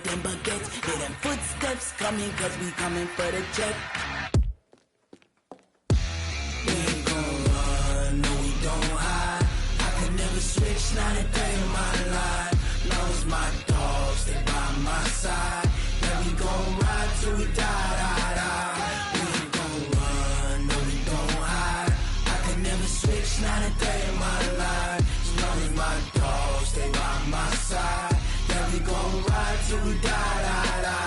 them baguettes. Hear them footsteps coming, cause we coming for the check. We ain't gon' run, no we don't hide. I could never switch, not a day in my life. Long as my dogs, they by my side. Yeah, we gon' ride till we die, die, die. We ain't gon' run, no we don't hide. I could never switch, not a day in my life. As long as my dogs, they by my side. Yeah, we gon' ride till we die, die, die.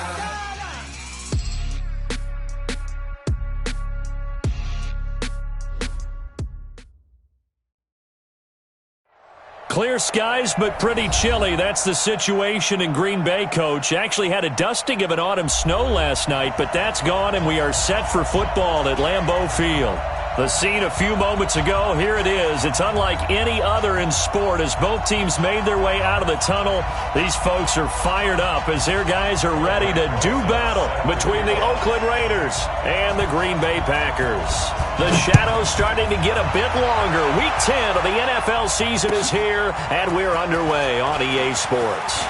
Clear skies, but pretty chilly. That's the situation in Green Bay, Coach. Actually had a dusting of an autumn snow last night, but that's gone, and we are set for football at Lambeau Field. The scene a few moments ago, here it is. It's unlike any other in sport as both teams made their way out of the tunnel. These folks are fired up as their guys are ready to do battle between the Oakland Raiders and the Green Bay Packers. The shadow's starting to get a bit longer. Week 10 of the NFL season is here, and we're underway on EA Sports.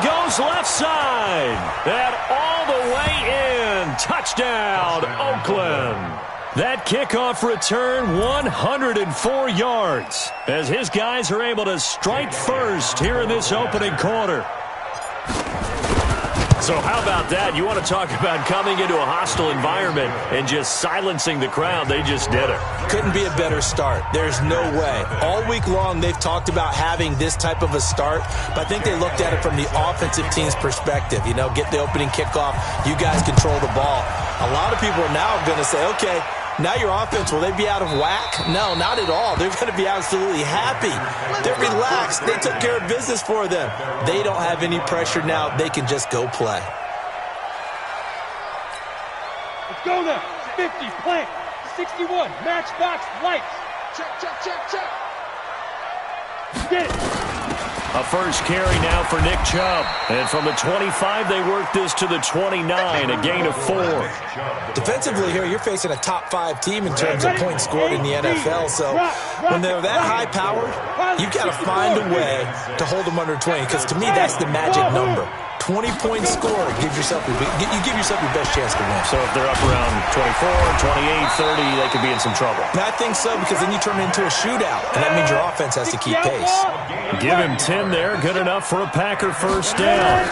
Goes left side, and all the way in. Touchdown, Oakland. That kickoff return, 104 yards, as his guys are able to strike first here in this opening quarter. So how about that? You want to talk about coming into a hostile environment and just silencing the crowd. They just did it. Couldn't be a better start. There's no way. All week long, they've talked about having this type of a start, but I think they looked at it from the offensive team's perspective. You know, get the opening kickoff. You guys control the ball. A lot of people are now going to say, okay, now your offense, will they be out of whack? No, not at all. They're going to be absolutely happy. They're relaxed. They took care of business for them. They don't have any pressure now. They can just go play. Let's go there. 50, plant. 61, matchbox, lights. Check, check, check, check. Get it. A first carry now for Nick Chubb. And from the 25, they work this to the 29, a gain of 4. Defensively here, you're facing a top-5 team in terms of points scored in the NFL. So when they're that high-powered, you've got to find a way to hold them under 20. Because to me, that's the magic number. 20-point score gives yourself you give yourself your best chance to win. So if they're up around 24, 28, 30, they could be in some trouble. And I think so, because then you turn it into a shootout, and that means your offense has to keep pace. Give him 10 there. Good enough for a Packer first down.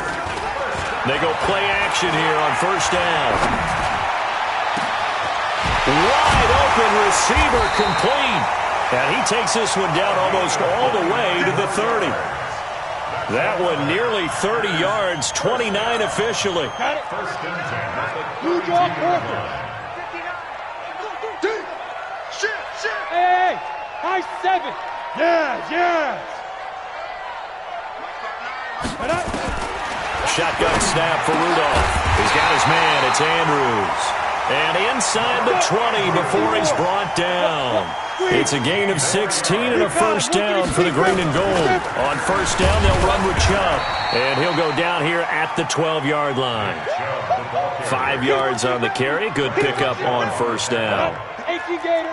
They go play action here on first down. Wide open receiver complete. And he takes this one down almost all the way to the 30. That one nearly 30 yards, 29 officially. Got it. Blue draw perfect. Hey, high 7. Yes. Shotgun snap for Rudolph. He's got his man. It's Andrews. And inside the 20 before he's brought down. It's a gain of 16 and a first down for the green and gold. On first down, they'll run with Chubb. And he'll go down here at the 12-yard line. 5 yards on the carry. Good pickup on first down. 18 Gator,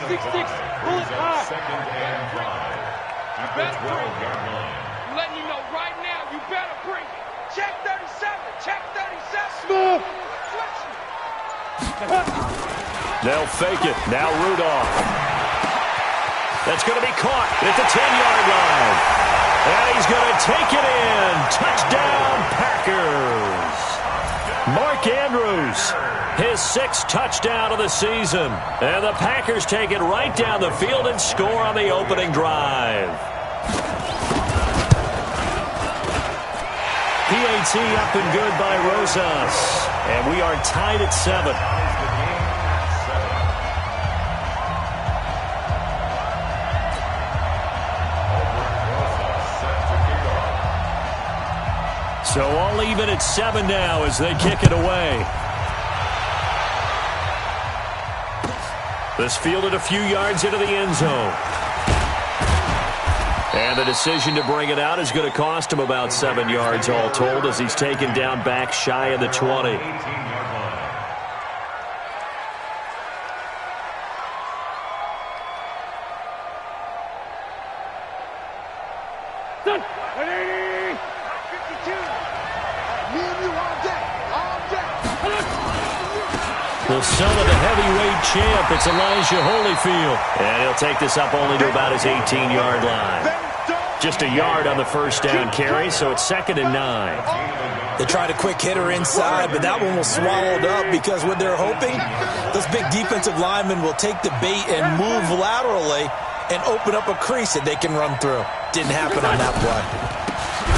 6'6", bullet high. You better bring it. I'm letting you know right now, you better bring it. Check 37, check 37. Smooth. They'll fake it. Now Rudolph. That's going to be caught at the 10-yard line. And he's going to take it in. Touchdown, Packers. Mark Andrews, his 6th touchdown of the season. And the Packers take it right down the field and score on the opening drive. PAT up and good by Rosas. And we are tied at 7. So all even at 7 now as they kick it away. This fielded a few yards into the end zone. And the decision to bring it out is going to cost him about 7 yards all told as he's taken down back shy of the 20. Ready? 52. Me and you all day. All day. The son of the heavyweight champ, it's Elijah Holyfield. And he'll take this up only to about his 18-yard line. Just a yard on the first down carry, so it's 2nd and 9. They tried a quick hitter inside, but that one was swallowed up because what they're hoping, those big defensive linemen will take the bait and move laterally and open up a crease that they can run through. Didn't happen on that play.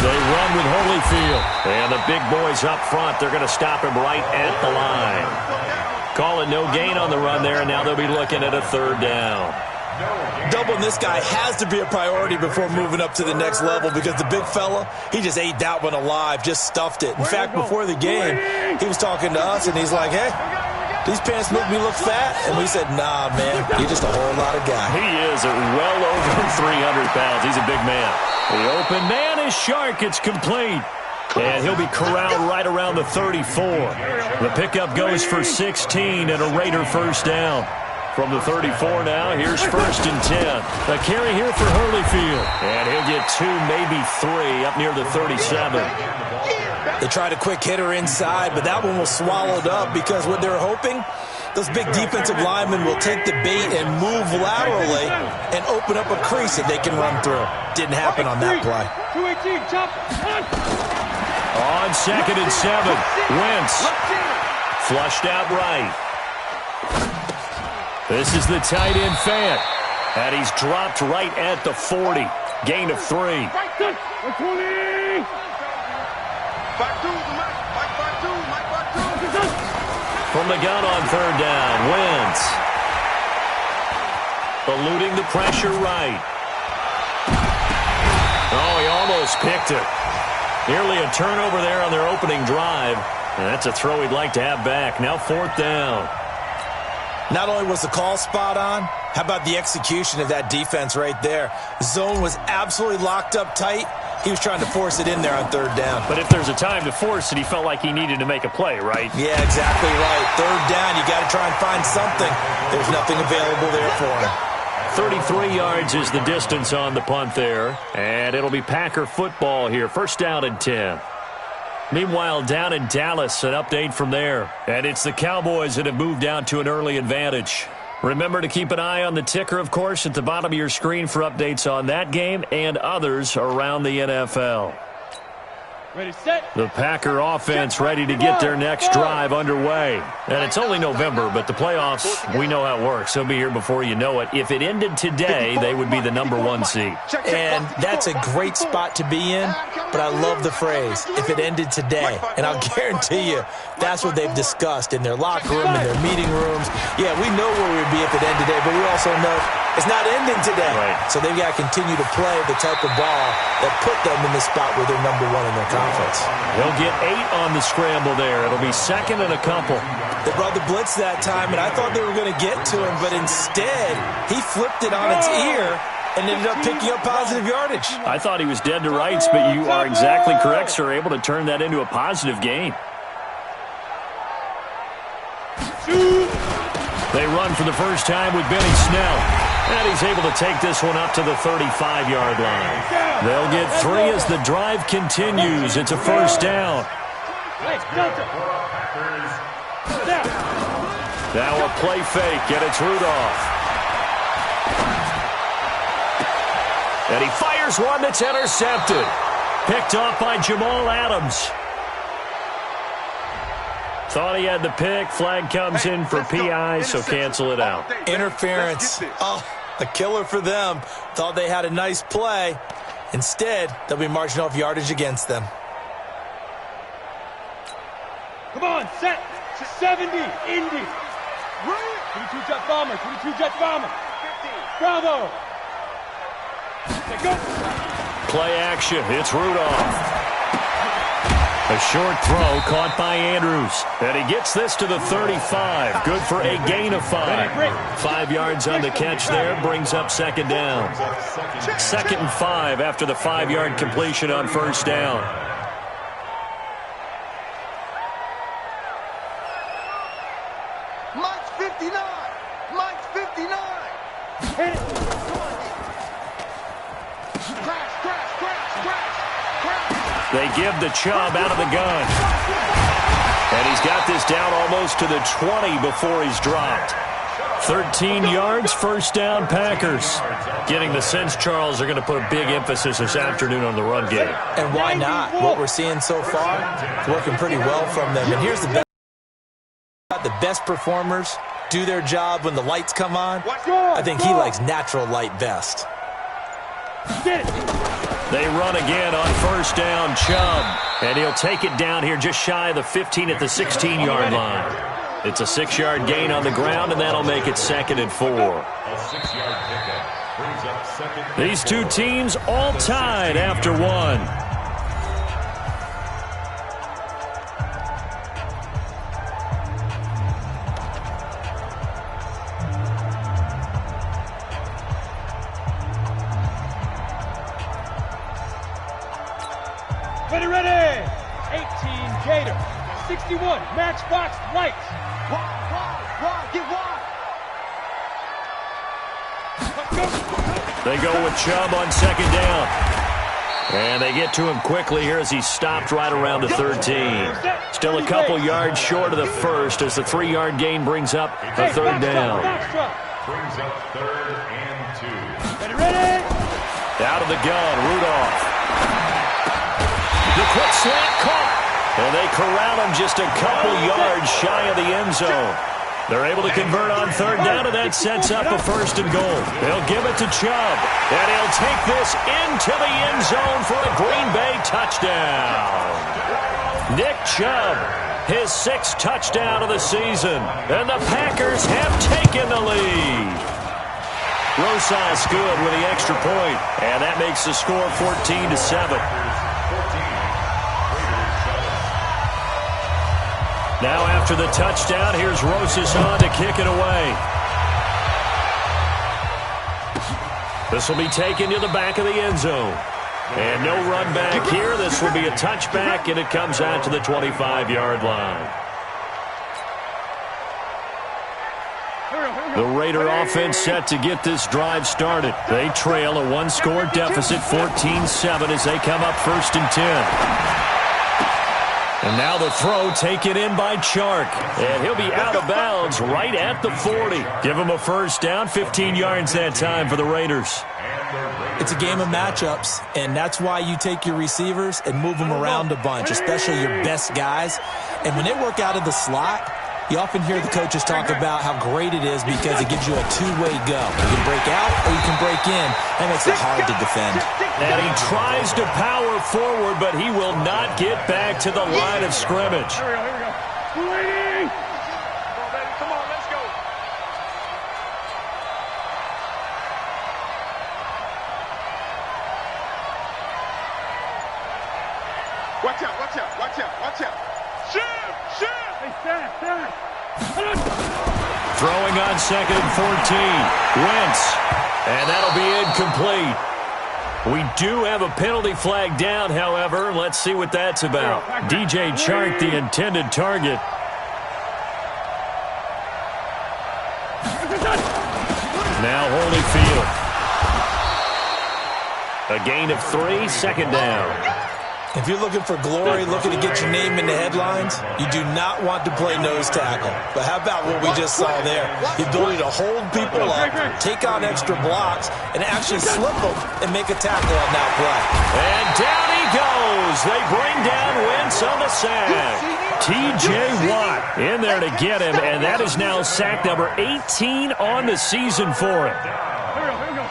They run with Holyfield. And the big boys up front, they're going to stop him right at the line. Call it no gain on the run there, and now they'll be looking at a 3rd down. Doubling this guy has to be a priority before moving up to the next level because the big fella, he just ate that one alive, just stuffed it. In fact, before the game, he was talking to us, and he's like, hey, these pants make me look fat. And we said, nah, man, you're just a whole lot of guy. He is at well over 300 pounds. He's a big man. The open man is Shark. It's complete. And he'll be corralled right around the 34. The pickup goes for 16 and a Raider first down. From the 34 now, here's 1st and 10. A carry here for Holyfield. And he'll get 2, maybe 3 up near the 37. They tried a quick hitter inside, but that one was swallowed up because what they're hoping, those big defensive linemen will take the bait and move laterally and open up a crease that they can run through. Didn't happen on that play. 218, chop. On 2nd and 7, Wentz. Flushed out right. This is the tight end Fant. And he's dropped right at the 40. Gain of 3. From the gun on 3rd down, Wentz. Eluding the pressure right. Oh, he almost picked it. Nearly a turnover there on their opening drive. And that's a throw he'd like to have back. Now 4th down. Not only was the call spot on, how about the execution of that defense right there? Zone was absolutely locked up tight. He was trying to force it in there on 3rd down. But if there's a time to force it, he felt like he needed to make a play, right? Yeah, exactly right. 3rd down, you got to try and find something. There's nothing available there for him. 33 yards is the distance on the punt there. And it'll be Packer football here. 1st down and 10. Meanwhile, down in Dallas, an update from there. And it's the Cowboys that have moved out to an early advantage. Remember to keep an eye on the ticker, of course, at the bottom of your screen for updates on that game and others around the NFL. Ready, set. The Packer offense ready to get their next drive underway. And it's only November, but the playoffs, we know how it works. They'll be here before you know it. If it ended today, they would be the #1 seed. And that's a great spot to be in, but I love the phrase, if it ended today. And I'll guarantee you, that's what they've discussed in their locker room, in their meeting rooms. Yeah, we know where we'd be if it ended today, but we also know it's not ending today. Right. So they've got to continue to play the type of ball that put them in the spot where they're #1 in their conference. They'll get 8 on the scramble there. It'll be 2nd and a couple. They brought the blitz that time, and I thought they were going to get to him, but instead, he flipped it on its ear and ended up picking up positive yardage. I thought he was dead to rights, but you are exactly correct, sir. Able to turn that into a positive gain. They run for the first time with Benny Snell. And he's able to take this one up to the 35-yard line. They'll get 3 as the drive continues. It's a 1st down. Now a play fake, and it's Rudolph. And he fires one that's intercepted. Picked off by Jamal Adams. Thought he had the pick. Flag comes in for PI, so cancel it out. Interference. Oh, a killer for them. Thought they had a nice play. Instead, they'll be marching off yardage against them. Come on, set. 70, Indy. 22 Jet Bomber, 22 Jet Bomber. Bravo. Let's go. Play action. It's Rudolph. A short throw caught by Andrews. And he gets this to the 35. Good for a gain of 5. 5 yards on the catch there. Brings up 2nd down. 2nd and 5 after the 5-yard completion on 1st down. Mike's 59. Mike's 59. Hit it. Crash, crash, crash. They give the Chubb out of the gun. And he's got this down almost to the 20 before he's dropped. 13 yards, first down, Packers. Getting the sense, Charles, are going to put a big emphasis this afternoon on the run game. And why not? What we're seeing so far, it's working pretty well from them. And here's the best performers do their job when the lights come on. I think he likes natural light best. They run again on first down, Chubb. And he'll take it down here just shy of the 15 at the 16-yard line. It's a 6-yard gain on the ground, and that'll make it 2nd and 4. These two teams all tied after one. Ready! 18 Gator, 61 Matchbox Lights. Wide, get wide. They go with Chubb on 2nd down. And they get to him quickly here as he stopped right around the 13. Still a couple yards short of the first as the 3-yard gain brings up a 3rd down. Brings up 3rd and 2. Ready? Out of the gun, Rudolph. The quick slant caught. And they corral him just a couple yards shy of the end zone. They're able to convert on 3rd down, and that sets up a 1st and goal. They'll give it to Chubb, and he'll take this into the end zone for a Green Bay touchdown. Nick Chubb, his 6th touchdown of the season, and the Packers have taken the lead. Rosas good with the extra point, and that makes the score 14-7. Now after the touchdown, here's Rosas on to kick it away. This will be taken to the back of the end zone. And no run back here. This will be a touchback, and it comes out to the 25-yard line. The Raider offense set to get this drive started. They trail a 1-score deficit, 14-7, as they come up 1st and 10. And now the throw taken in by Chark. And he'll be out of bounds right at the 40. Give him a 1st down, 15 yards that time for the Raiders. It's a game of matchups, and that's why you take your receivers and move them around a bunch, especially your best guys. And when they work out of the slot, you often hear the coaches talk about how great it is because it gives you a two-way go. You can break out or you can break in. That makes it hard to defend. And he tries to power forward, but he will not get back to the line of scrimmage. Here we go. Waiting. Come on, let's go. Watch out, watch out, watch out, watch out. Shoot! Hey, stand. Throwing on 2nd and 14. Wentz. And that'll be incomplete. We do have a penalty flag down, however. Let's see what that's about. DJ Chark, the intended target. Now Holyfield. A gain of 3, 2nd down. If you're looking for glory, looking to get your name in the headlines, you do not want to play nose tackle. But how about what we just saw there? The ability to hold people up, take on extra blocks, and actually slip them and make a tackle on that play. And down he goes. They bring down Wentz on the sack. T.J. Watt in there to get him, and that is now sack number 18 on the season for him. Here we go.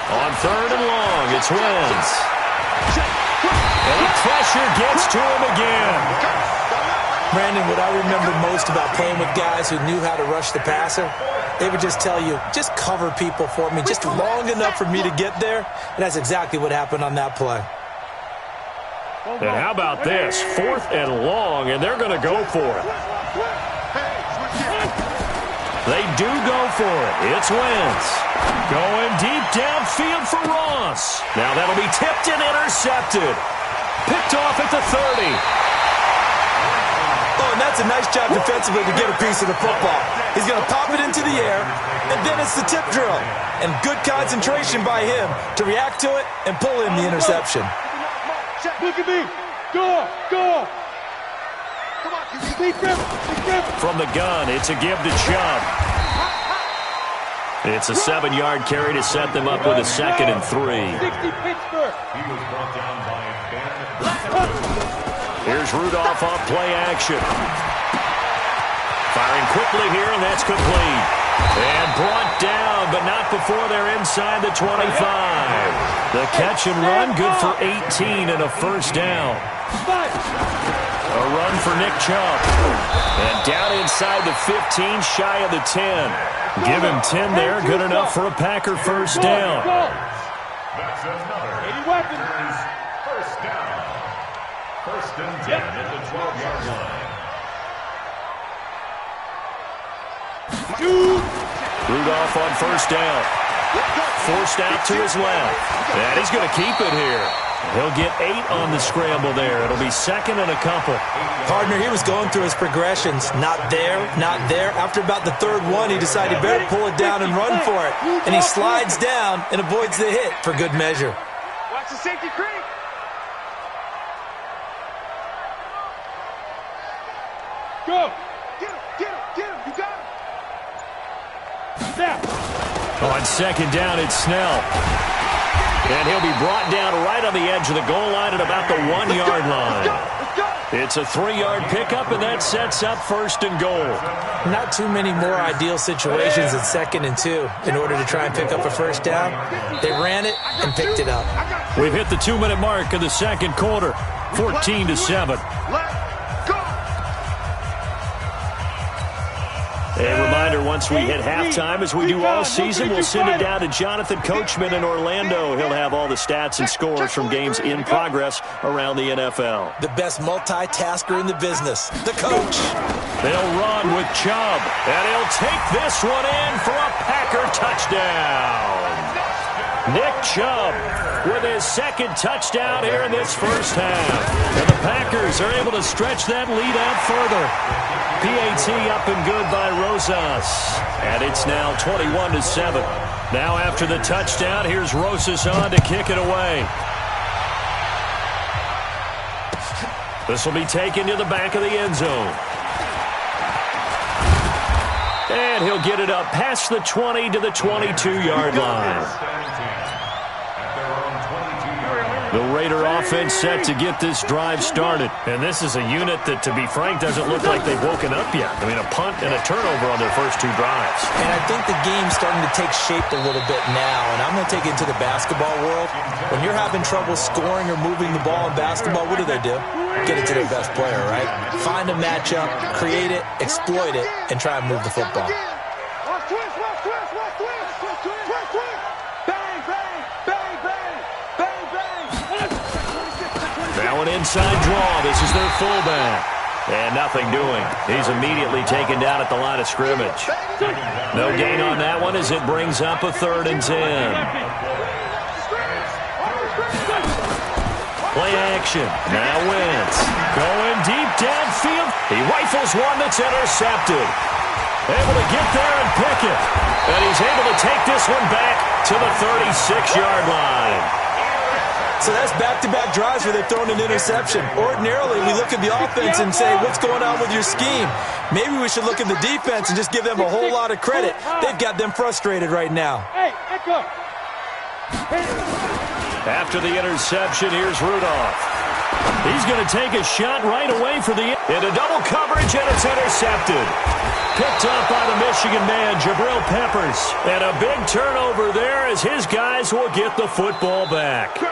On 3rd and long, it's Wentz. And the pressure gets to him again. Brandon, what I remember most about playing with guys who knew how to rush the passer, they would just tell you, just cover people for me, just long enough for me to get there. And that's exactly what happened on that play. And how about this? 4th and long, and they're going to go for it. They do go for it. It's Wentz. Going deep downfield for Ross. Now that'll be tipped and intercepted. Picked off at the 30. Oh, and that's a nice job defensively to get a piece of the football. He's going to pop it into the air, and then it's the tip drill. And good concentration by him to react to it and pull in the interception. Look at me. Go. Come on, from the gun, it's a give to Chubb. It's a 7-yard carry to set them up with a 2nd and 3. 60 Pittsburgh. He was brought down by Ben. Here's Rudolph off play action. Firing quickly here, and that's complete. And brought down, but not before they're inside the 25. The catch and run, good for 18 and a first down. A run for Nick Chubb. And down inside the 15, shy of the 10. Give him 10 there, good enough for a Packer first down. That's another. First down. First and 10 at the 12-yard line. Rudolph on first down. Forced out to his left. And he's going to keep it here. He'll get 8 on the scramble there. It'll be 2nd and a couple. Partner, he was going through his progressions. Not there, not there. After about the 3rd one, he decided he better pull it down and run for it. And he slides down and avoids the hit for good measure. Watch the safety creep. Go. Get him. You got him. Snap. On 2nd down, it's Snell. And he'll be brought down right on the edge of the goal line at about the 1-yard line. It's a 3-yard pickup, and that sets up 1st and goal. Not too many more ideal situations at 2nd and 2 in order to try and pick up a first down. They ran it and picked it up. We've hit the 2-minute mark of the 2nd quarter, 14-7. A reminder, once we hit halftime, as we do all season, we'll send it down to Jonathan Coachman in Orlando. He'll have all the stats and scores from games in progress around the NFL. The best multitasker in the business, the coach. They'll run with Chubb, and he'll take this one in for a Packer touchdown. Nick Chubb with his 2nd touchdown here in this first half. And the Packers are able to stretch that lead out further. PAT up and good by Rosas. And it's now 21-7. Now after the touchdown, here's Rosas on to kick it away. This will be taken to the back of the end zone. And he'll get it up past the 20 to the 22-yard line. The Raider offense set to get this drive started. And this is a unit that, to be frank, doesn't look like they've woken up yet. I mean, a punt and a turnover on their first 2 drives. And I think the game's starting to take shape a little bit now. And I'm going to take it to the basketball world. When you're having trouble scoring or moving the ball in basketball, what do? Get it to their best player, right? Find a matchup, create it, exploit it, and try and move the football. Now an inside draw. This is their fullback. And nothing doing. He's immediately taken down at the line of scrimmage. No gain on that one as it brings up a 3rd and 10. Play action. Now Wentz. Going deep downfield. He rifles one that's intercepted. Able to get there and pick it. And he's able to take this one back to the 36-yard line. So that's back-to-back drives where they've thrown an interception. Ordinarily, we look at the offense and say, what's going on with your scheme? Maybe we should look at the defense and just give them a whole lot of credit. They've got them frustrated right now. Hey, Echo. After the interception, here's Rudolph. He's going to take a shot right away for the into double coverage, and it's intercepted. Picked up by the Michigan man, Jabril Peppers. And a big turnover there as his guys will get the football back. Good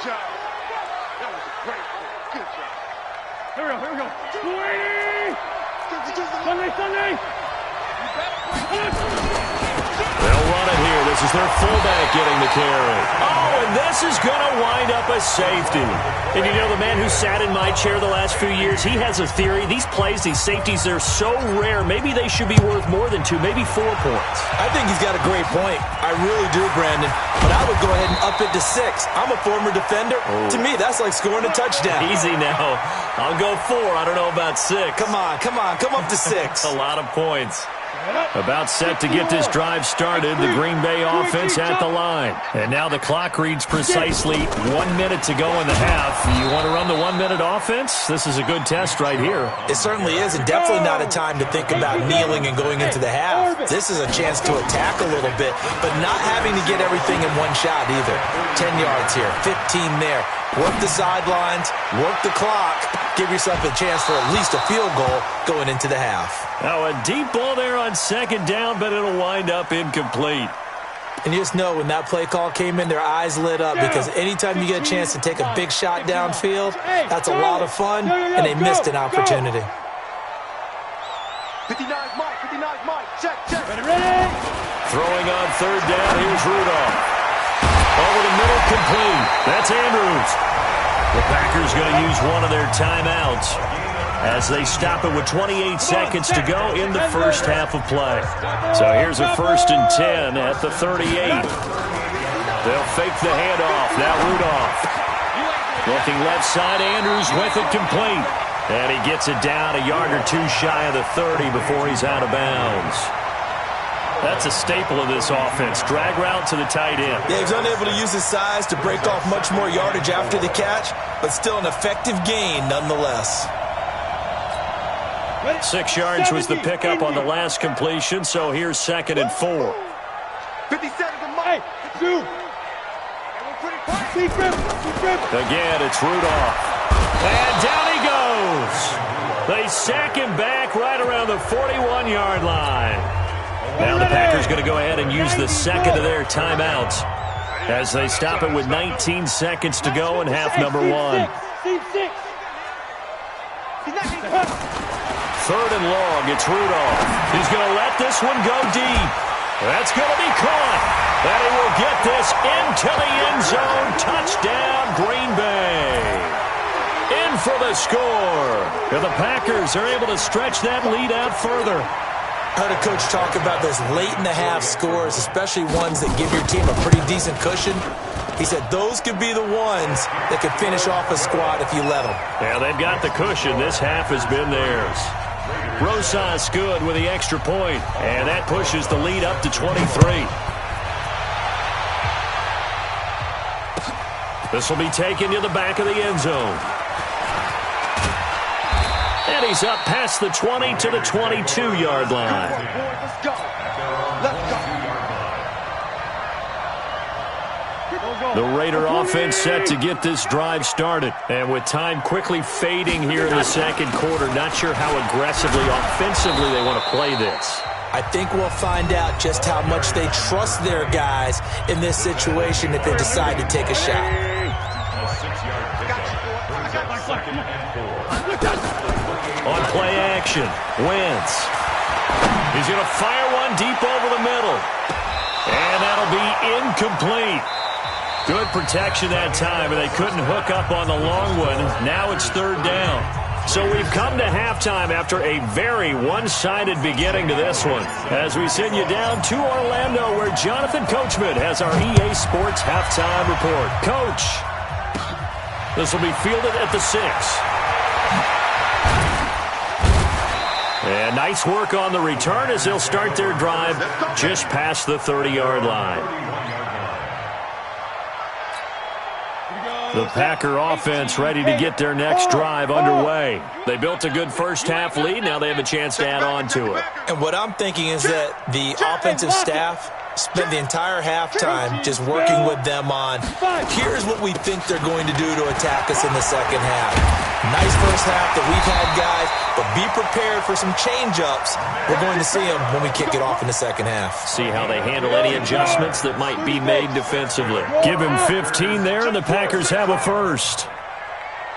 job. That was a great pick. Good job. Here we go. Sunday. They'll run it here. This is their fullback getting the carry. Oh, and this is going to wind up a safety. And you know, the man who sat in my chair the last few years, he has a theory. These plays, these safeties, they're so rare. Maybe they should be worth more than 2, maybe 4 points. I think he's got a great point. I really do, Brandon. But I would go ahead and up it to 6. I'm a former defender. Oh. To me, that's like scoring a touchdown. Easy now. I'll go 4. I don't know about 6. Come on. Come up to 6. A lot of points. About set to get this drive started, the Green Bay offense at the line. And now the clock reads precisely 1 minute to go in the half. You want to run the 1 minute offense? This is a good test right here. It certainly is, and definitely not a time to think about kneeling and going into the half. This is a chance to attack a little bit, but not having to get everything in one shot either. 10 yards here, 15 there. Work the sidelines, work the clock, give yourself a chance for at least a field goal going into the half. Now a deep ball there on second down, but it'll wind up incomplete. And you just know when that play call came in, their eyes lit up because anytime you get a chance to take a big shot downfield, that's a lot of fun, and they missed an opportunity. 59's Mike, check. Ready? Throwing on third down, here's Rudolph. Over the middle, complete. That's Andrews. The Packers going to use one of their timeouts as they stop it with 28 seconds to go in the first half of play. So here's a 1st and 10 at the 38. They'll fake the handoff. Now Rudolph. Looking left side, Andrews with it complete. And he gets it down a yard or 2 shy of the 30 before he's out of bounds. That's a staple of this offense. Drag route to the tight end. Yeah, he's unable to use his size to break off much more yardage after the catch, but still an effective gain nonetheless. 6 yards was the pickup on the last completion, so here's 2nd and 4. 57 to Mike. Again, it's Rudolph. And down he goes. They sack him back right around the 41-yard line. Now the Packers going to go ahead and use the second of their timeouts as they stop it with 19 seconds to go in half number 1. 3rd and long, it's Rudolph. He's going to let this one go deep. That's going to be caught. And he will get this into the end zone. Touchdown, Green Bay. In for the score. And the Packers are able to stretch that lead out further. I heard a coach talk about those late-in-the-half scores, especially ones that give your team a pretty decent cushion. He said those could be the ones that could finish off a squad if you let them. Yeah, they've got the cushion. This half has been theirs. Rosas good with the extra point, and that pushes the lead up to 23. This will be taken to the back of the end zone. And he's up past the 20 to the 22-yard line. Let's go. The Raider offense set to get this drive started. And with time quickly fading here in the second quarter, not sure how aggressively, offensively they want to play this. I think we'll find out just how much they trust their guys in this situation if they decide to take a shot. On play action, Wentz. He's going to fire one deep over the middle. And that'll be incomplete. Good protection that time, and they couldn't hook up on the long one. Now it's 3rd down. So we've come to halftime after a very one-sided beginning to this one. As we send you down to Orlando, where Jonathan Coachman has our EA Sports halftime report. Coach, this will be fielded at the 6. And nice work on the return as they'll start their drive just past the 30-yard line. The Packer offense ready to get their next drive underway. They built a good first-half lead. Now they have a chance to add on to it. And what I'm thinking is that the offensive staff spent the entire halftime just working with them on, here's what we think they're going to do to attack us in the second half. Nice first half that we've had, guys, but be prepared for some change-ups. We're going to see them when we kick it off in the second half. See how they handle any adjustments that might be made defensively. Give him 15 there, and the Packers have a first.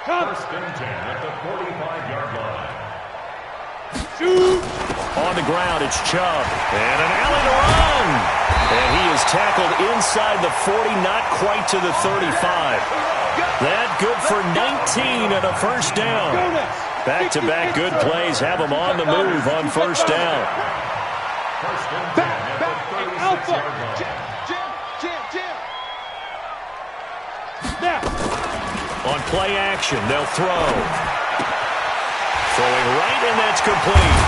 1st and 10 at the 45-yard line. On the ground, it's Chubb. And an alley to run. And he is tackled inside the 40, not quite to the 35. That good for 19 and a first down. Back-to-back good plays have him on the move on first down. Alpha. Jam. Now. On play action, they'll throw. Throwing right, and that's complete.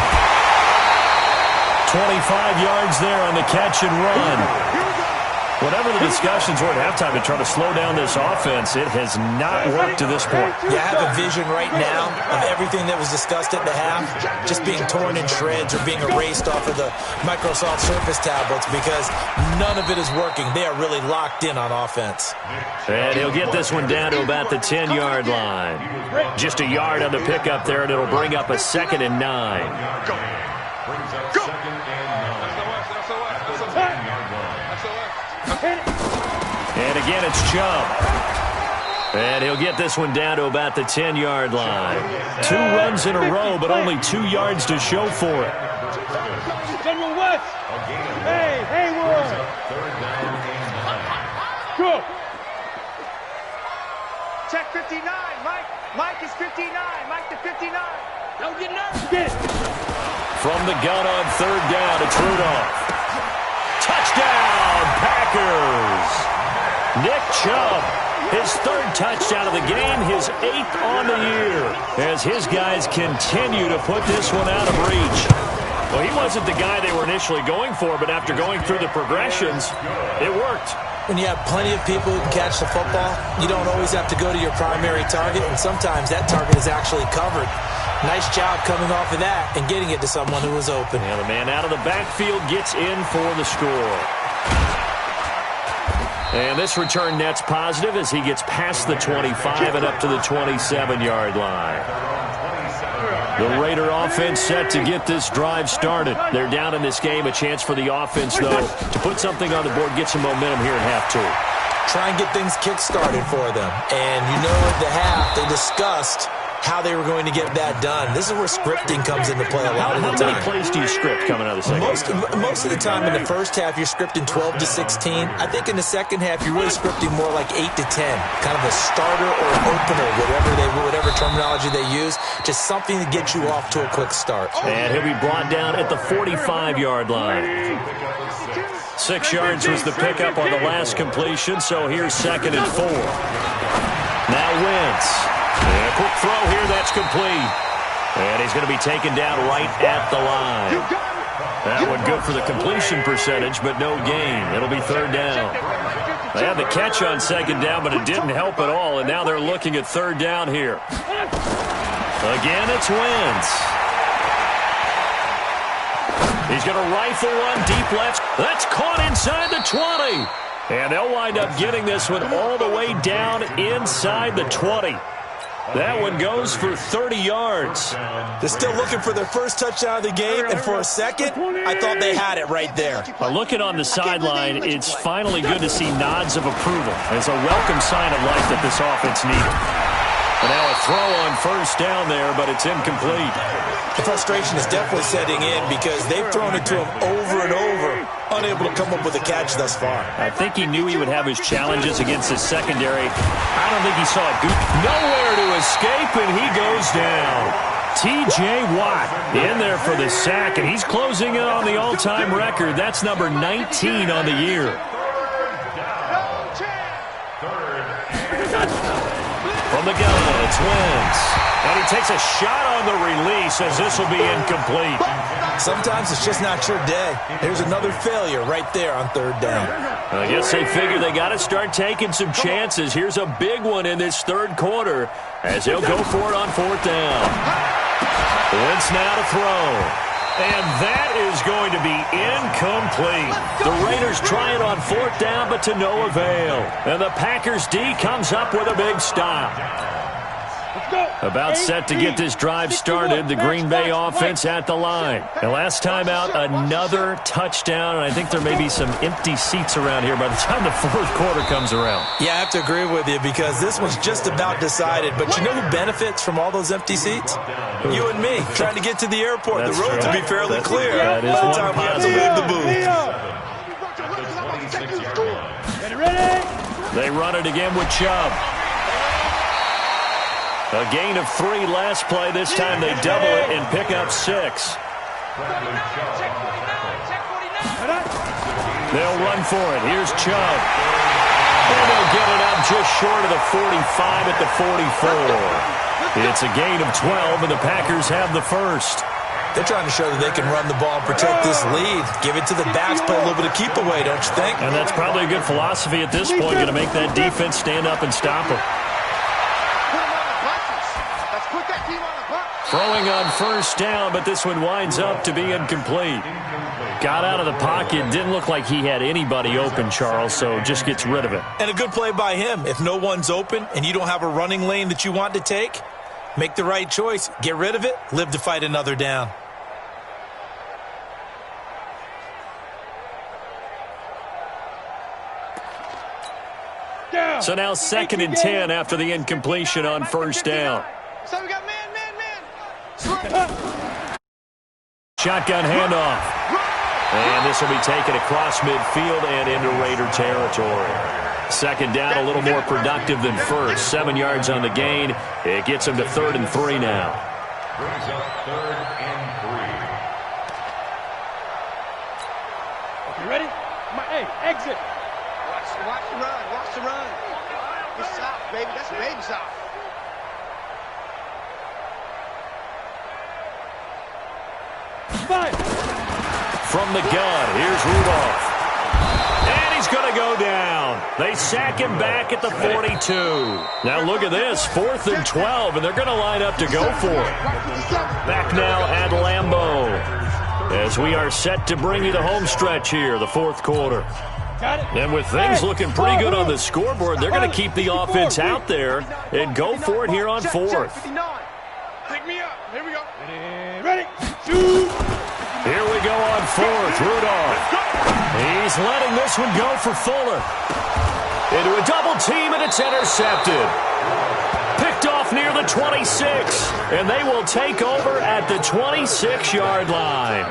25 yards there on the catch and run. Whatever the discussions were at halftime to try to slow down this offense, it has not worked to this point. Yeah, I have a vision right now of everything that was discussed at the half just being torn in shreds or being erased off of the Microsoft Surface tablets because none of it is working. They are really locked in on offense. And he'll get this one down to about the 10-yard line. Just a yard on the pickup there, and it'll bring up a 2nd and 9. Go. And again, it's Chubb. And he'll get this one down to about the 10-yard line. 2 runs in a row, but only 2 yards to show for it. General West. Hey, Hayward. Go. Check 59. Mike is 59. Mike to 59. Don't get nervous. Get it. From the gun on 3rd down, it's Rudolph. Touchdown, Packers. Nick Chubb, his 3rd touchdown of the game, his 8th on the year, as his guys continue to put this one out of reach. Well, he wasn't the guy they were initially going for, but after going through the progressions, it worked. When you have plenty of people who can catch the football, you don't always have to go to your primary target, and sometimes that target is actually covered. Nice job coming off of that and getting it to someone who was open. Yeah, the man out of the backfield gets in for the score. And this return net's positive as he gets past the 25 and up to the 27-yard line. The Raider offense set to get this drive started. They're down in this game. A chance for the offense, though, to put something on the board, get some momentum here in half 2. Try and get things kick-started for them. And you know at the half, they discussed how they were going to get that done. This is where scripting comes into play a lot of the time. How many plays do you script coming out of the second half? Most of the time in the first half, you're scripting 12 to 16. I think in the second half, you're really scripting more like 8 to 10. Kind of a starter or an opener, whatever terminology they use. Just something to get you off to a quick start. And he'll be brought down at the 45-yard line. 6 yards was the pickup on the last completion, so here's 2nd and 4. Now Wentz. And a quick throw here, that's complete. And he's going to be taken down right at the line. That one good for the completion percentage, but no gain. It'll be 3rd down. They had the catch on 2nd down, but it didn't help at all, and now they're looking at 3rd down here. Again, it's Wentz. He's going to rifle one deep left. That's caught inside the 20. And they'll wind up getting this one all the way down inside the 20. That one goes for 30 yards. They're still looking for their first touchdown of the game, and for a second, I thought they had it right there. Looking on the sideline, it's finally good to see nods of approval. It's a welcome sign of life that this offense needed. And now a throw on 1st down there, but it's incomplete. The frustration is definitely setting in because they've thrown it to him over and over, unable to come up with a catch thus far. I think he knew he would have his challenges against his secondary. I don't think he saw it. Nowhere to escape, and he goes down. T.J. Watt in there for the sack, and he's closing in on the all-time record. That's number 19 on the year. From the gun, it's Wentz. And he takes a shot on the release as this will be incomplete. Sometimes it's just not your day. There's another failure right there on 3rd down. I guess they figure they got to start taking some chances. Here's a big one in this 3rd quarter as they'll go for it on 4th down. Wentz now to throw. And that is going to be incomplete. The Raiders try it on 4th down, but to no avail. And the Packers D comes up with a big stop. About set to get this drive started, the Green Bay offense at the line. And last time out, another touchdown, and I think there may be some empty seats around here by the time the 4th quarter comes around. Yeah, I have to agree with you because this one's just about decided. But you know who benefits from all those empty seats? You and me, trying to get to the airport. The roads will be fairly clear by the time we have to leave the booth. They run it again with Chubb. A gain of 3 last play. This time they double it and pick up 6. They'll run for it. Here's Chubb. And they'll get it up just short of the 45 at the 44. It's a gain of 12, and the Packers have the first. They're trying to show that they can run the ball and protect this lead. Give it to the backs, play a little bit of keep away, don't you think? And that's probably a good philosophy at this point, going to make that defense stand up and stop them. Throwing on first down, but this one winds up to be incomplete. Got out of the pocket, didn't look like he had anybody open, Charles, so just gets rid of it. And a good play by him. If no one's open and you don't have a running lane that you want to take, make the right choice. Get rid of it, live to fight another down. So now 2nd and 10 after the incompletion on first down. So we got man. Shotgun handoff. And this will be taken across midfield and into Raider territory. 2nd down, a little more productive than first. 7 yards on the gain. It gets them to 3rd and 3 now. Brings up 3rd and 3. Okay, ready? Hey, exit. Watch the run. Watch the run. It's soft, baby. That's baby soft. From the gun, here's Rudolph. And he's going to go down. They sack him back at the 42. Now look at this, 4th and 12, and they're going to line up to go for it. Back now at Lambeau, as we are set to bring you the home stretch here, the 4th quarter. And with things looking pretty good on the scoreboard, they're going to keep the offense out there and go for it here on 4th. Pick me up. Here we go. Ready? Shoot. Here we go on 4th. Rudolph. He's letting this one go for Fuller. Into a double team, and it's intercepted. Picked off near the 26. And they will take over at the 26-yard line.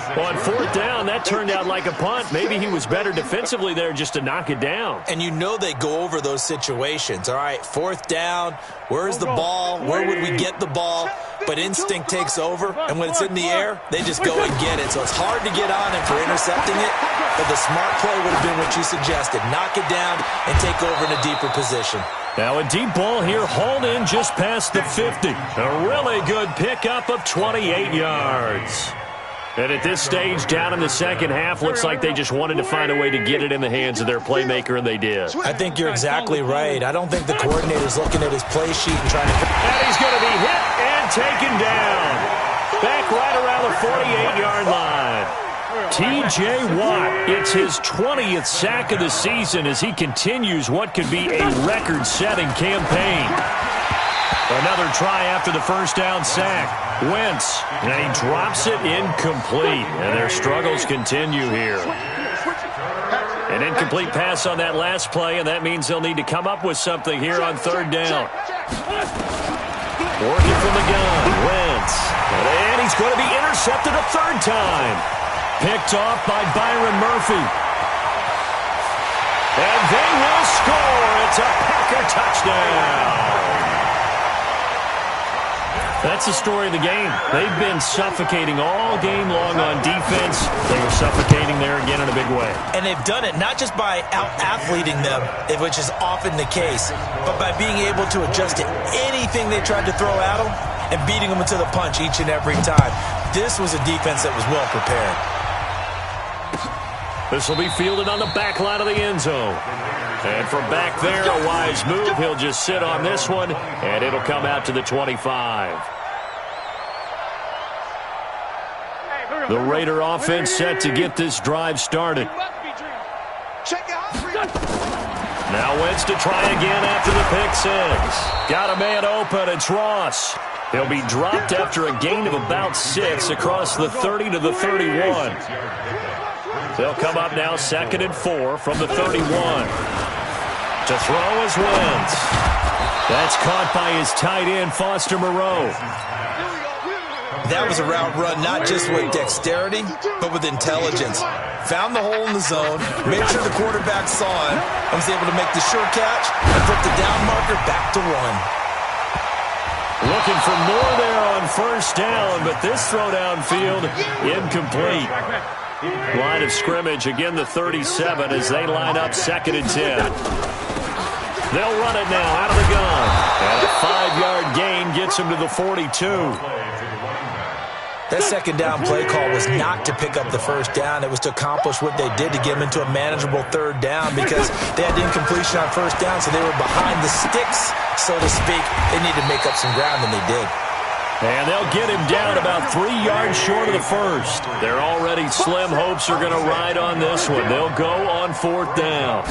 On 4th down, that turned out like a punt. Maybe he was better defensively there just to knock it down. And you know they go over those situations. All right, 4th down, where's the ball? Where would we get the ball? But instinct takes over, and when it's in the air, they just go and get it. So it's hard to get on him for intercepting it, but the smart play would have been what you suggested. Knock it down and take over in a deeper position. Now a deep ball here, hauled in just past the 50. A really good pickup of 28 yards. And at this stage, down in the second half, looks like they just wanted to find a way to get it in the hands of their playmaker, and they did. I think you're exactly right. I don't think the coordinator's looking at his play sheet and trying to... And he's going to be hit and taken down. Back right around the 48-yard line. T.J. Watt, it's his 20th sack of the season as he continues what could be a record-setting campaign. Another try after the first down sack. Wentz, and he drops it incomplete, and their struggles continue here. An incomplete pass on that last play, and that means they'll need to come up with something here on 3rd down. Working from the gun, Wentz, and he's going to be intercepted a 3rd time. Picked off by Byron Murphy. And they will score. It's a Packer touchdown. That's the story of the game. They've been suffocating all game long on defense. They were suffocating there again in a big way. And they've done it not just by out-athleting them, which is often the case, but by being able to adjust to anything they tried to throw at them and beating them to the punch each and every time. This was a defense that was well prepared. This will be fielded on the back line of the end zone. And from back there, a wise move. He'll just sit on this one, and it'll come out to the 25. The Raider offense set to get this drive started. Now Wentz to try again after the pick 6. Got a man open. It's Ross. He'll be dropped after a gain of about 6 across the 30 to the 31. They'll come up now 2nd and 4 from the 31. To throw is Wentz. That's caught by his tight end, Foster Moreau. That was a route run, not just with dexterity, but with intelligence. Found the hole in the zone, made sure the quarterback saw him, and was able to make the sure catch and put the down marker back to 1. Looking for more there on first down, but this throw downfield incomplete. Line of scrimmage, again the 37 as they line up 2nd and 10. They'll run it now out of the gun. And a 5-yard gain gets him to the 42. That second down play call was not to pick up the first down. It was to accomplish what they did to get them into a manageable 3rd down because they had incompletion on first down, so they were behind the sticks, so to speak. They needed to make up some ground, and they did. And they'll get him down about 3 yards short of the first. Their already slim hopes are going to ride on this one. They'll go on 4th down.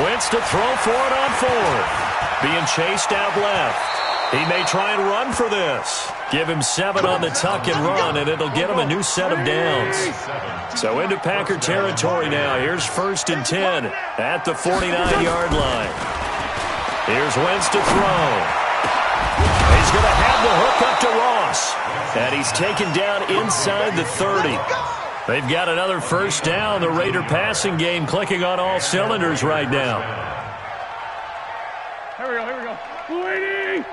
Wentz to throw for it on 4th. Being chased out left. He may try and run for this. Give him 7 on the tuck and run, and it'll get him a new set of downs. So into Packer territory now. Here's 1st and 10 at the 49-yard line. Here's Wentz to throw. He's going to have the hook up to Ross. And he's taken down inside the 30. They've got another first down. The Raider passing game clicking on all cylinders right now. Here we go. Waiting.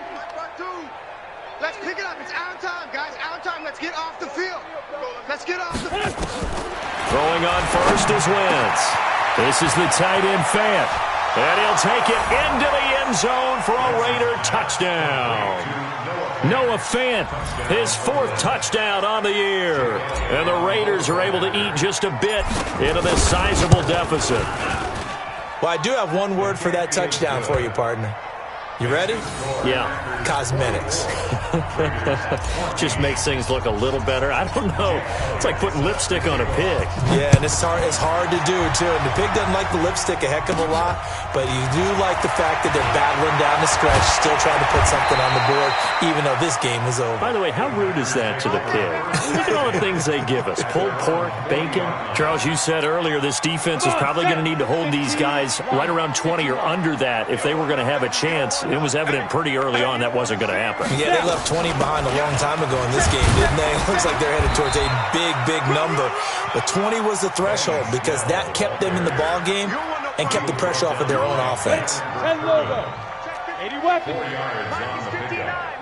Let's pick it up. It's our time, guys. Our time. Let's get off the field. Let's get off the field. Throwing on first is Wentz. This is the tight end Fant. And he'll take it into the end zone for a Raider touchdown. Noah Fant, his 4th touchdown on the year. And the Raiders are able to eat just a bit into this sizable deficit. Well, I do have one word for that touchdown for you, partner. You ready? Yeah. Cosmetics. Just makes things look a little better. I don't know. It's like putting lipstick on a pig. Yeah, and it's hard to do, too. And the pig doesn't like the lipstick a heck of a lot, but you do like the fact that they're battling down the stretch, still trying to put something on the board, even though this game is over. By the way, how rude is that to the pig? Look at all the things they give us. Pulled pork, bacon. Charles, you said earlier this defense is probably going to need to hold these guys right around 20 or under that if they were going to have a chance. It was evident pretty early on that wasn't going to happen. Yeah, they left 20 behind a long time ago in this game, didn't they? It looks like they're headed towards a big number. But 20 was the threshold because that kept them in the ball game and kept the pressure off of their own offense. 10 logo. 80 weapons.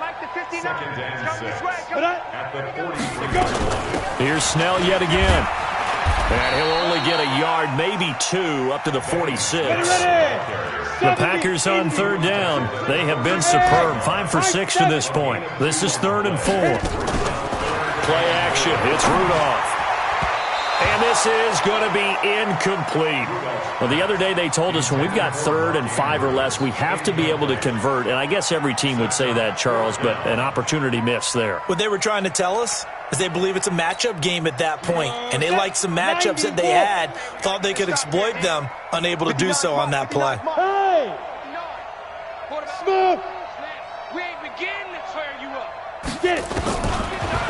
Mike the 59. Come this way. At the 40. Here's Snell yet again. And he'll only get a yard, maybe 2, up to the 46. The Packers on 3rd down. They have been superb. 5 for 6 to this point. This is 3rd and 4. Play action. It's Rudolph. And this is going to be incomplete. Well, the other day they told us when we've got 3rd and 5 or less, we have to be able to convert. And I guess every team would say that, Charles, but an opportunity missed there. What they were trying to tell us is they believe it's a matchup game at that point, and they liked some matchups that they had, thought they could exploit them, unable to do so on that play. Hey! Smooth! We ain't beginning to tear you up. Get it!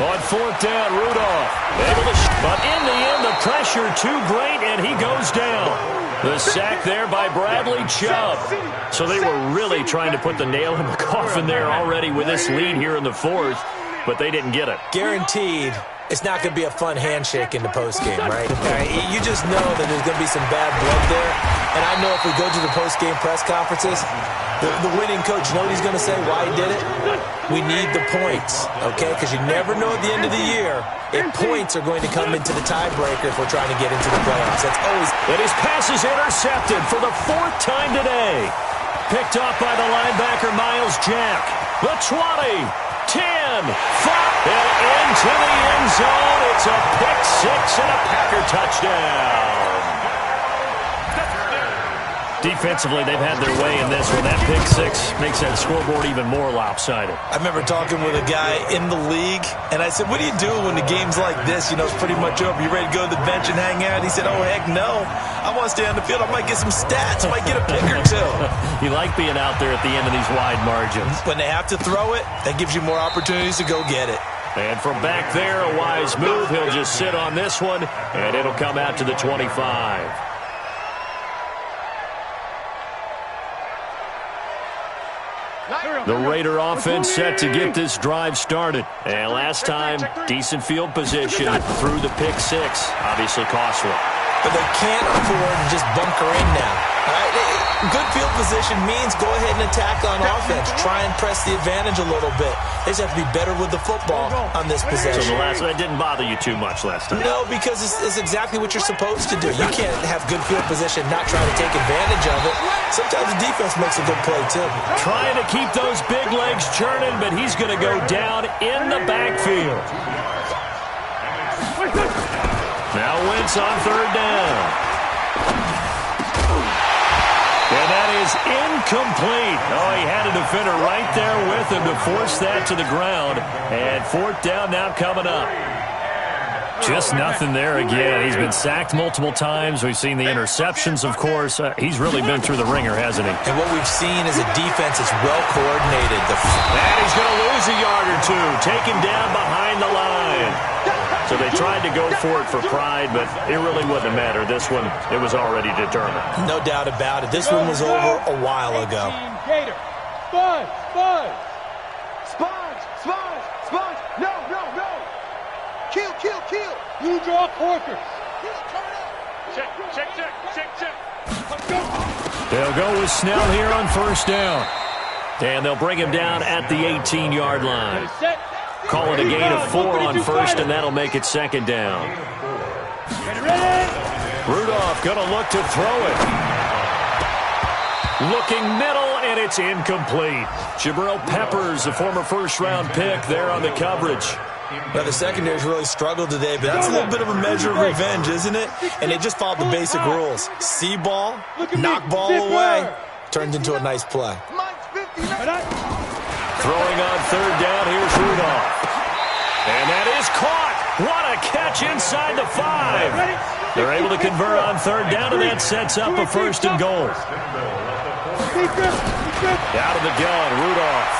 On 4th down, Rudolph able to but in the end, the pressure too great, and he goes down. The sack there by Bradley Chubb. So they were really trying to put the nail in the coffin there already with this lead here in the 4th, but they didn't get it. Guaranteed, it's not going to be a fun handshake in the postgame, right? You just know that there's going to be some bad blood there. And I know if we go to the postgame press conferences, the winning coach, you know what he's going to say, why he did it? We need the points, okay? Because you never know at the end of the year if points are going to come into the tiebreaker if we're trying to get into the playoffs. That's always... And his pass is intercepted for the 4th time today. Picked up by the linebacker, Miles Jack. The 20, 10, 5, and into the end zone. It's a pick-6 and a Packer touchdown. Defensively, they've had their way in this one. That pick-6 makes that scoreboard even more lopsided. I remember talking with a guy in the league, and I said, what do you do when the game's like this? You know, it's pretty much over. You ready to go to the bench and hang out? He said, oh, heck no. I want to stay on the field. I might get some stats. I might get a pick or two. You like being out there at the end of these wide margins. When they have to throw it, that gives you more opportunities to go get it. And from back there, a wise move. He'll just sit on this one, and it'll come out to the 25. The Raider offense set to get this drive started. And last time, decent field position through the pick six. Obviously costly. But they can't afford to just bunker in now. All right? Good field position means go ahead and attack on offense. Try and press the advantage a little bit. They just have to be better with the football on this possession. So that didn't bother you too much last time? No, because it's exactly what you're supposed to do. You can't have good field position, not try to take advantage of it. Sometimes the defense makes a good play, too. Trying to keep those big legs churning, but he's going to go down in the backfield. Now Wentz on third down. And that is incomplete. Oh, he had a defender right there with him to force that to the ground. And fourth down now coming up. Just nothing there again. He's been sacked multiple times. We've seen the interceptions, of course. He's really been through the ringer, hasn't he? And what we've seen is a defense that's well coordinated. And he's going to lose a yard or two. Taken down behind the line. So they tried to go for it for pride, but it really wouldn't matter. This one, it was already determined. No doubt about it. This one was over a while ago. Gator. Sponge. No. Kill. You draw quarters. Check. They'll go with Snell here on first down. And they'll bring him down at the 18-yard line. Call it a gain of 4 on first, and that'll make it second down. Rudolph going to look to throw it. Looking middle, and it's incomplete. Jabril Peppers, a former first-round pick, there on the coverage. Now, the secondary's really struggled today, but that's a little bit of a measure of revenge, isn't it? And they just followed the basic rules. See ball, knock ball away. Turned into a nice play. Throwing on third down, here's Rudolph. And that is caught. What a catch inside the 5. They're able to convert on third down, and that sets up a first and goal. Out of the gun, Rudolph.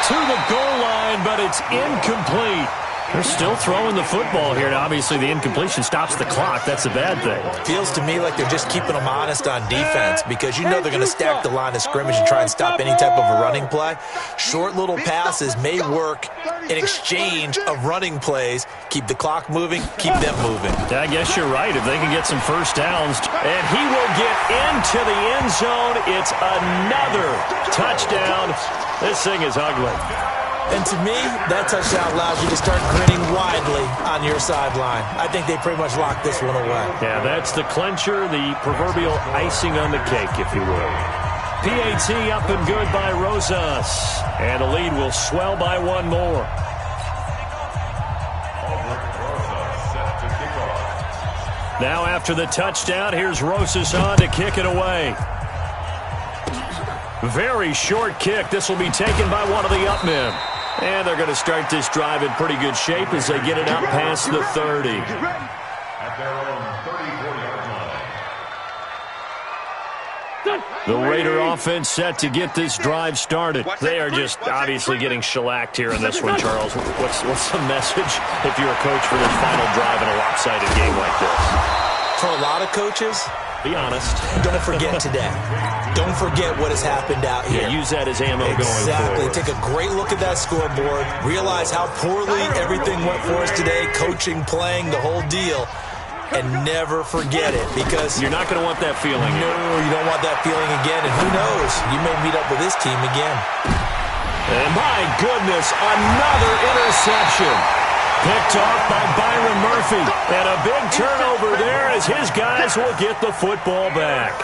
To the goal line, but it's incomplete. They're still throwing the football here, and obviously the incompletion stops the clock. That's a bad thing. Feels to me like they're just keeping them honest on defense because you know they're going to stack the line of scrimmage and try and stop any type of a running play. Short little passes may work in exchange of running plays. Keep the clock moving, keep them moving. I guess you're right. If they can get some first downs, and he will get into the end zone. It's another touchdown. This thing is ugly. And to me, that touchdown allows you to start grinning widely on your sideline. I think they pretty much locked this one away. Yeah, that's the clincher, the proverbial icing on the cake, if you will. PAT up and good by Rosas. And the lead will swell by one more. Now after the touchdown, here's Rosas on to kick it away. Very short kick. This will be taken by one of the up men. And they're going to start this drive in pretty good shape as they get it up past the 30. At their own 34-yard line. The Raider offense set to get this drive started. They are just obviously getting shellacked here in this one, Charles. What's the message if you're a coach for this final drive in a lopsided game like this? For a lot of coaches, be honest. Don't forget today. Don't forget what has happened out here. Yeah, use that as ammo going forward. Exactly. Take a great look at that scoreboard. Realize how poorly everything went for us today. Coaching, playing, the whole deal. And never forget it because you're not going to want that feeling. No, you don't want that feeling again. And who knows? You may meet up with this team again. And my goodness, another interception. Picked off by Byron Murphy. And a big turnover there as his guys will get the football back.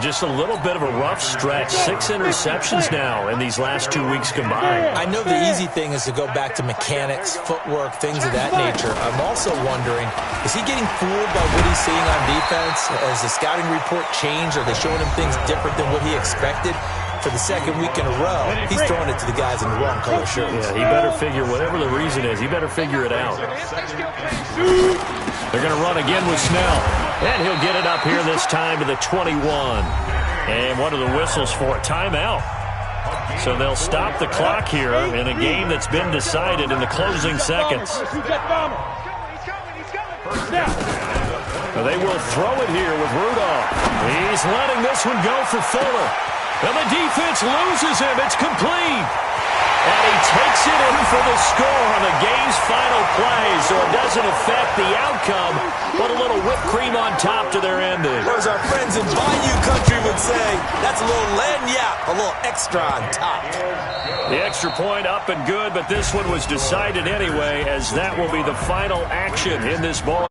Just a little bit of a rough stretch. 6 interceptions now in these last 2 weeks combined. I know the easy thing is to go back to mechanics, footwork, things of that nature. I'm also wondering, is he getting fooled by what he's seeing on defense? Has the scouting report changed? Are they showing him things different than what he expected? For the second week in a row, he's throwing it to the guys in the wrong color shirts. Yeah, he better figure, whatever the reason is, he better figure it out. They're going to run again with Snell. And he'll get it up here this time to the 21. And what are the whistles for? Timeout. So they'll stop the clock here in a game that's been decided in the closing seconds. They will throw it here with Rudolph. He's letting this one go for Fuller. And the defense loses him. It's complete. And he takes it in for the score on the game's final play, so it doesn't affect the outcome, but a little whipped cream on top to their ending. Or as our friends in Bayou Country would say, that's a little lagniappe, a little extra on top. The extra point up and good, but this one was decided anyway, as that will be the final action in this ball.